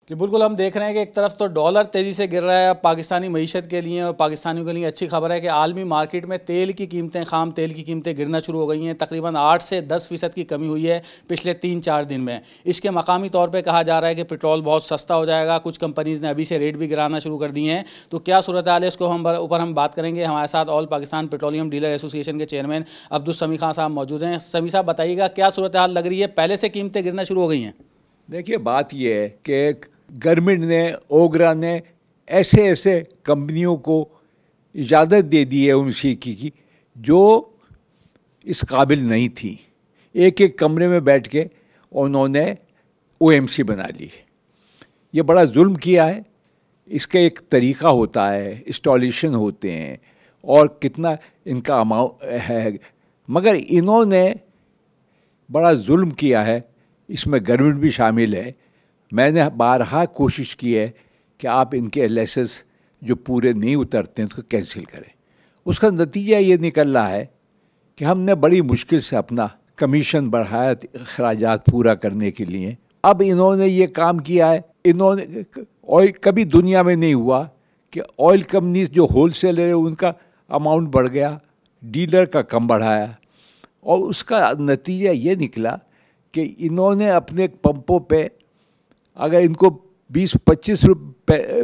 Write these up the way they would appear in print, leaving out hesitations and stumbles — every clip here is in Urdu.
کہ بالکل ہم دیکھ رہے ہیں کہ ایک طرف تو ڈالر تیزی سے گر رہا ہے پاکستانی معیشت کے لیے، اور پاکستانیوں کے لیے اچھی خبر ہے کہ عالمی مارکیٹ میں تیل کی قیمتیں، خام تیل کی قیمتیں گرنا شروع ہو گئی ہیں۔ تقریباً 8 سے 10% کی کمی ہوئی ہے پچھلے 3-4 دن میں۔ اس کے مقامی طور پہ کہا جا رہا ہے کہ پٹرول بہت سستا ہو جائے گا، کچھ کمپنیز نے ابھی سے ریٹ بھی گرانا شروع کر دیے ہیں۔ تو کیا صورتحال ہے، اس کو اوپر ہم بات کریں گے۔ ہمارے ساتھ آل پاکستان پیٹرولیم ڈیلر ایسوسی ایشن کے چیئرمین عبدالسمیع خان صاحب موجود ہیں۔ سمیع صاحب بتائیے گا کیا صورتحال لگ رہی ہے، پہلے سے قیمتیں گرنا شروع ہو گئی ہیں؟ دیکھیے بات یہ ہے کہ گورنمنٹ نے، اوگرا نے ایسے کمپنیوں کو اجازت دے دی ہے موسیقی کی جو اس قابل نہیں تھی۔ ایک کمرے میں بیٹھ کے انہوں نے او ایم سی بنا لی۔ یہ بڑا ظلم کیا ہے۔ اس کا ایک طریقہ ہوتا ہے، انسٹالیشن ہوتے ہیں اور کتنا ان کا اماؤنٹ ہے، مگر انہوں نے بڑا ظلم کیا ہے۔ اس میں گورنمنٹ بھی شامل ہے۔ میں نے بارہا کوشش کی ہے کہ آپ ان کے لائسنس جو پورے نہیں اترتے ہیں اس کو کینسل کریں۔ اس کا نتیجہ یہ نکل رہا ہے کہ ہم نے بڑی مشکل سے اپنا کمیشن بڑھایا اخراجات پورا کرنے کے لیے۔ اب انہوں نے یہ کام کیا ہے، انہوں نے آئل کبھی دنیا میں نہیں ہوا کہ آئل کمپنیز جو ہول سیلر ہے ان کا اماؤنٹ بڑھ گیا، ڈیلر کا کم بڑھایا، اور اس کا نتیجہ یہ نکلا کہ انہوں نے اپنے پمپوں پہ اگر ان کو 20-25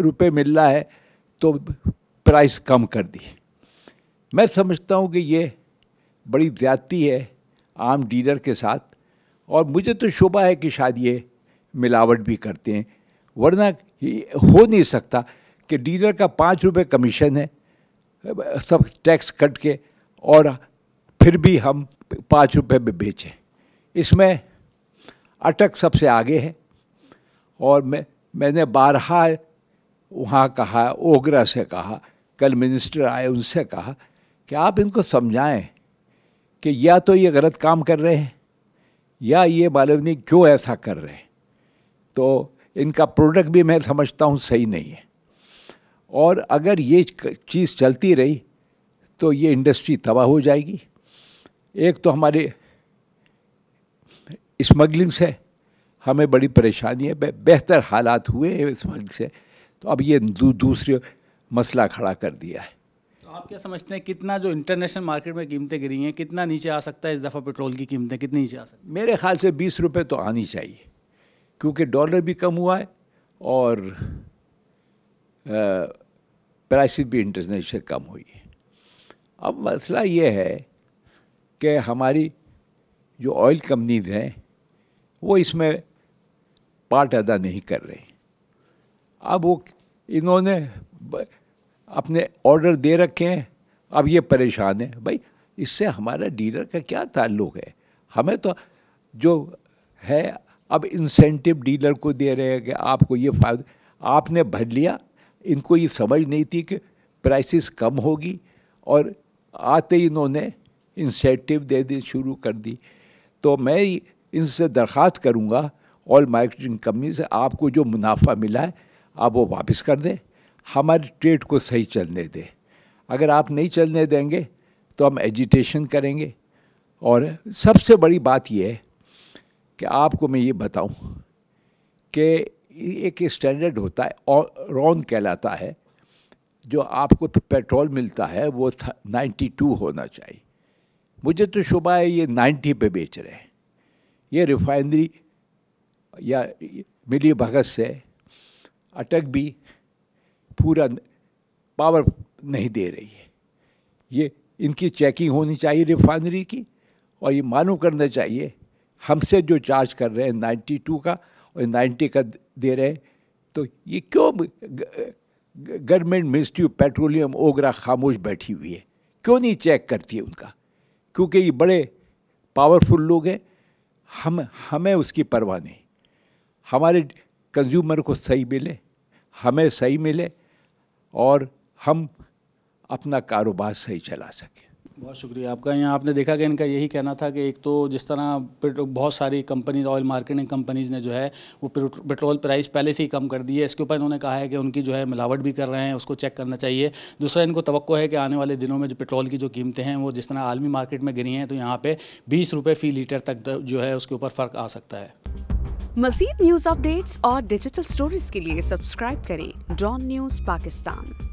روپے مل رہا ہے تو پرائس کم کر دی۔ میں سمجھتا ہوں کہ یہ بڑی زیادتی ہے عام ڈیلر کے ساتھ، اور مجھے تو شبہ ہے کہ شاید یہ ملاوٹ بھی کرتے ہیں، ورنہ ہو نہیں سکتا کہ ڈیلر کا 5 روپے کمیشن ہے سب ٹیکس کٹ کے، اور پھر بھی ہم 5 روپے میں بیچیں۔ اس میں اٹک سب سے آگے ہے، اور میں نے بارہا وہاں کہا، اوگرا سے کہا، کل منسٹر آئے ان سے کہا کہ آپ ان کو سمجھائیں کہ یا تو یہ غلط کام کر رہے ہیں یا یہ معلوم نہیں کیوں ایسا کر رہے ہیں۔ تو ان کا پروڈکٹ بھی میں سمجھتا ہوں صحیح نہیں ہے، اور اگر یہ چیز چلتی رہی تو یہ انڈسٹری تباہ ہو جائے گی۔ ایک تو ہمارے اسمگلنگ سے ہمیں بڑی پریشانی ہے، بہتر حالات ہوئے ہیں اسمگلنگ سے، تو اب یہ دوسرے مسئلہ کھڑا کر دیا ہے۔ تو آپ کیا سمجھتے ہیں کتنا جو انٹرنیشنل مارکیٹ میں قیمتیں گری ہیں، کتنا نیچے آ سکتا ہے اس دفعہ پٹرول کی قیمتیں، کتنی نیچے آ سکتی ہیں؟ میرے خیال سے 20 روپے تو آنی چاہیے، کیونکہ ڈالر بھی کم ہوا ہے اور پرائسز بھی انٹرنیشنل کم ہوئی ہے۔ اب مسئلہ یہ ہے کہ ہماری جو آئل کمپنیز ہیں وہ اس میں پارٹ ادا نہیں کر رہے۔ اب وہ انہوں نے اپنے آرڈر دے رکھے ہیں، اب یہ پریشان ہے۔ بھائی اس سے ہمارا ڈیلر کا کیا تعلق ہے؟ ہمیں تو جو ہے اب انسینٹیو ڈیلر کو دے رہے ہیں کہ آپ کو یہ فائدہ، آپ نے بھر لیا۔ ان کو یہ سمجھ نہیں تھی کہ پرائسز کم ہوگی، اور آتے ہی انہوں نے انسینٹیو دے دی شروع کر دی۔ تو میں ان سے درخواست کروں گا آئل مارکیٹنگ کمپنی سے، آپ کو جو منافع ملا ہے آپ وہ واپس کر دیں، ہماری ٹریڈ کو صحیح چلنے دیں۔ اگر آپ نہیں چلنے دیں گے تو ہم ایجیٹیشن کریں گے۔ اور سب سے بڑی بات یہ ہے کہ آپ کو میں یہ بتاؤں کہ ایک اسٹینڈرڈ ہوتا ہے، رون کہلاتا ہے، جو آپ کو پیٹرول ملتا ہے وہ 92 ہونا چاہیے۔ مجھے تو شبہ ہے یہ 90 پہ بیچ رہے ہیں۔ یہ ریفائنری یا ملی بھگت سے اٹک بھی پورا پاور نہیں دے رہی ہے۔ یہ ان کی چیکنگ ہونی چاہیے ریفائنری کی، اور یہ معلوم کرنا چاہیے ہم سے جو چارج کر رہے ہیں 92 کا اور 90 کا دے رہے ہیں، تو یہ کیوں government ministry of petroleum OGRA خاموش بیٹھی ہوئی ہے؟ کیوں نہیں چیک کرتی ہے ان کا؟ کیونکہ یہ بڑے پاورفل لوگ ہیں، ہمیں اس کی پرواہ نہیں۔ ہمارے کنزیومر کو صحیح ملے، ہمیں صحیح ملے، اور ہم اپنا کاروبار صحیح چلا سکیں۔ بہت شکریہ آپ کا۔ یہاں آپ نے دیکھا کہ ان کا یہی کہنا تھا کہ ایک تو جس طرح بہت ساری کمپنیز، آئل مارکیٹنگ کمپنیز نے جو ہے وہ پیٹرول پرائس پہلے سے ہی کم کر دی ہے، اس کے اوپر انہوں نے کہا ہے کہ ان کی جو ہے ملاوٹ بھی کر رہے ہیں، اس کو چیک کرنا چاہیے۔ دوسرا ان کو توقع ہے کہ آنے والے دنوں میں جو پیٹرول کی جو قیمتیں ہیں وہ جس طرح عالمی مارکیٹ میں گری ہیں تو یہاں پہ 20 روپے فی لیٹر تک جو ہے اس کے اوپر فرق آ سکتا ہے۔ مزید نیوز اپ ڈیٹس اور ڈیجیٹل سٹوریز کے لیے سبسکرائب کریں ڈان نیوز پاکستان.